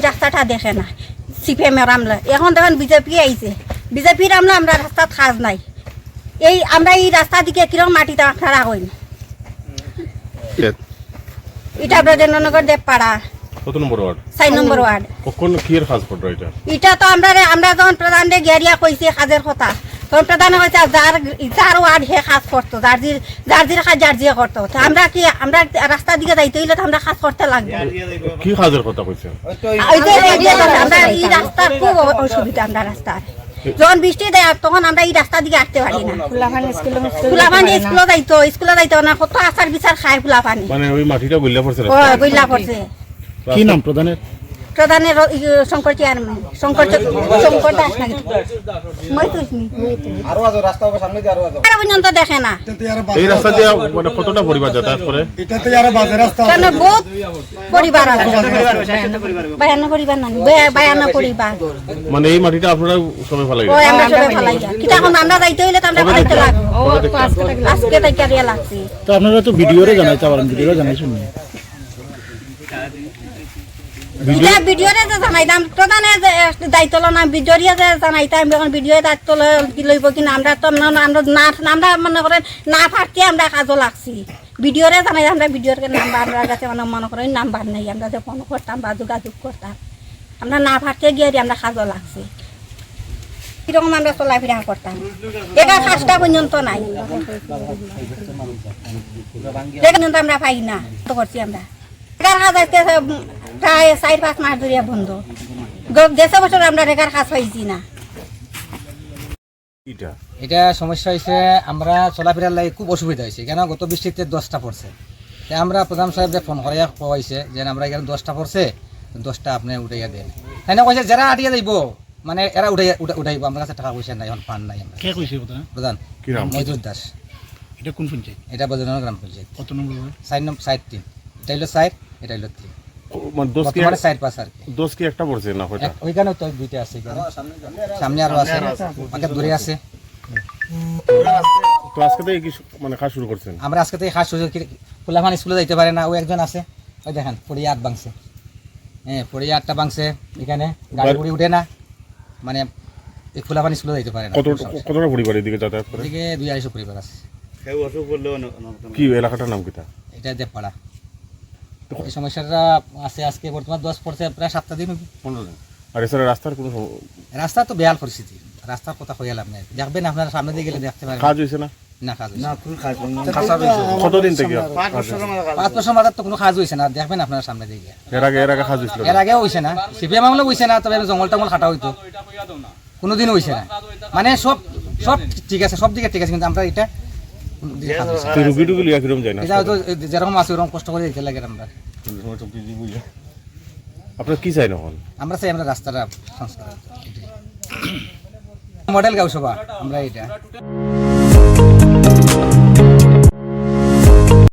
রাস্তাটা দেখে না সিপিএমের আমলা। এখন দেখেন বিজেপি আইছে, বিজেপির আমলা আমরা রাস্তাত খাজ নাই। এই আমরা এই রাস্তা দিকে কিরকম মাটিতে আপনারা হইন এটা ব্রজেন্দ্রনগর দেবপাড়া কত নম্বর ওয়ার্ড? 4 নম্বর ওয়ার্ড। কখন কি এর কাজ করলো এটা? এটা তো আমরা যখন প্রধানরে গেরিয়া কইছি কাজের কথা, তখন প্রধানে কইছে যার ওয়ার্ড হে কাজ করতো, জার্জির কাজ জার্জিয়ে করতো। আমরা কি আমরা রাস্তা দিকে যাইতে হইলে তো আমরা কাজ করতে লাগবে। কি কাজের কথা কইছে? আমরা এই রাস্তার খুব অসুবিধা, আমরা রাস্তার যখন বৃষ্টি দেয় তখন আমরা এই রাস্তা দিকে আসতে পারি না। ফুলাফানি স্কুলে যাইতো না, কত আচার বিচার খায় ফুলাফানি। মানে ওই মাটিটা গইলা পড়ছে? গইলা পড়ছে। কি নাম প্রধানের? প্রধানের শঙ্কর চেয়ারম্যান, শঙ্কর দাস নাকি পর্যন্ত দেখে না। এই রাস্তা দিয়ে মানে কতটা পরিবার যাতায়াত করে? কেন বহুত পরিবার আছে, 52 পরিবার না, 52 পরিবার। মানে এই মাটিটা আপনারা সবাই ফেলাই? আমরা সবাই ফেলাই যায়। কিন্তু এখন আমরা যাইতে হইলে তো আমরা ফেলাইতে লাগবে। আজকে তাই লাগছে। তো আপনারা তো ভিডিওরে জানাইতে পারেন, ভিডিওরে জানাইছেন না? ভিডিওরে যে জানাইতাম, প্রধানে দায়িত্ব না ভিডিওরিয়া যে জানাইতাম, এখন ভিডিও দায়িত্ব লইব কিনা আমরা তো আমরা মনে করেন না ফাটকে আমরা কাজও লাগছি। ভিডিওরে জানাই আমরা ভিডিওর নাম্বার আমরা কাছে মনে করেন নাম্বার নেই, আমরা যে ফোন করতাম বা যোগাযোগ করতাম, আমরা না ফাটকে গিয়ে আমরা কাজও লাগছি। কিরকম আমরা চলাফেরা করতাম, এটা 5টা পর্যন্ত নাই, আমরা পাই না তো করছি আমরা। প্রায় 4-5 মাস ধরে বন্ধ, দেড় বছর আমরা রেখার কাজ পাইছি না। এটা সমস্যা হয়েছে, আমরা চলাফেরার লাগে খুব অসুবিধা হয়েছে। কেন গত বৃষ্টিতে 10টা পড়ছে, তাই আমরা প্রধান সাহেবকে ফোন করাইয়া কইছে যে আমরা এখানে 10টা পড়ছে, 10টা আপনি উঠাইয়া দেন। তাই না কইছে যারা আটিয়া যাইব মানে এরা উঠাইব, আমার কাছে টাকা পয়সা নাই, এখন ফান্ড নাই। আমরা কে কইছে প্রধান মজুর দাস। এটা কোন পঞ্চায়েত? এটা বজনগর গ্রাম পঞ্চায়েত। কত নম্বর ওয়ার্ড? 4 নম্বর 3। এটা হলো 4, এটা হলো 3। মানে 4-5 আর কি 10 কি একটা পড়ছে না? ওইখানে তো 2টা আছে, সামনে আরো আছে, আগে দূরে আছে। তো আজকে থেকে কি মানে কাজ শুরু করছেন? আমরা আজকে থেকে কাজ শুরু করি। ফুলাফানি স্কুলে যাইতে পারে না, ও একজন আছে, ওই দেখেন পড়িয়া 8 ভাঙছে। হ্যাঁ, পড়িয়া 8টা ভাঙছে, এখানে গাড়ি গুড়ি উঠে না, মানে এই ফুলাফানি স্কুলে যাইতে পারে না। কতটা পরিবার এদিকে যাতায়াত করে? এদিকে 200-250 পরিবার আছে। কি এলাকাটার নাম কিটা? এটা দেবপাড়া। এই সমস্যাটা আছে আজকে বর্তমান 10 পড়ছে, প্রায় 7টা দিন 15 দিন। আর এছাড়া রাস্তার কোনো রাস্তা তো বেহাল পরিস্থিতি, রাস্তার কথা কইয়া লাভ নাই। দেখবেন আপনারা সামনে দিয়ে গেলে দেখতে পারেন কাজ হয়েছে না? না কাজ হয়েছে কতদিন থেকে? 5 বছর মাথার তো কোনো কাজ হয়েছে না, দেখবেন আপনারা সামনে দিয়ে গিয়ে। এর আগে কাজ হয়েছিল? এর আগেও হয়েছে না, সিপিএম আমলেও হয়েছে না, তবে জঙ্গল টঙ্গল কাটা হইতো, কোনোদিনও হয়েছে না। মানে সব ঠিক আছে, সব দিকে ঠিক আছে, কিন্তু আমরা এটা যেরকম আছে ওরকম কষ্ট করে দিতে লাগে। আমরা আপনার কি চাই এখন? আমরা চাই আমরা রাস্তাটা সংস্কার মডেল গাঁও সভা আমরা এটা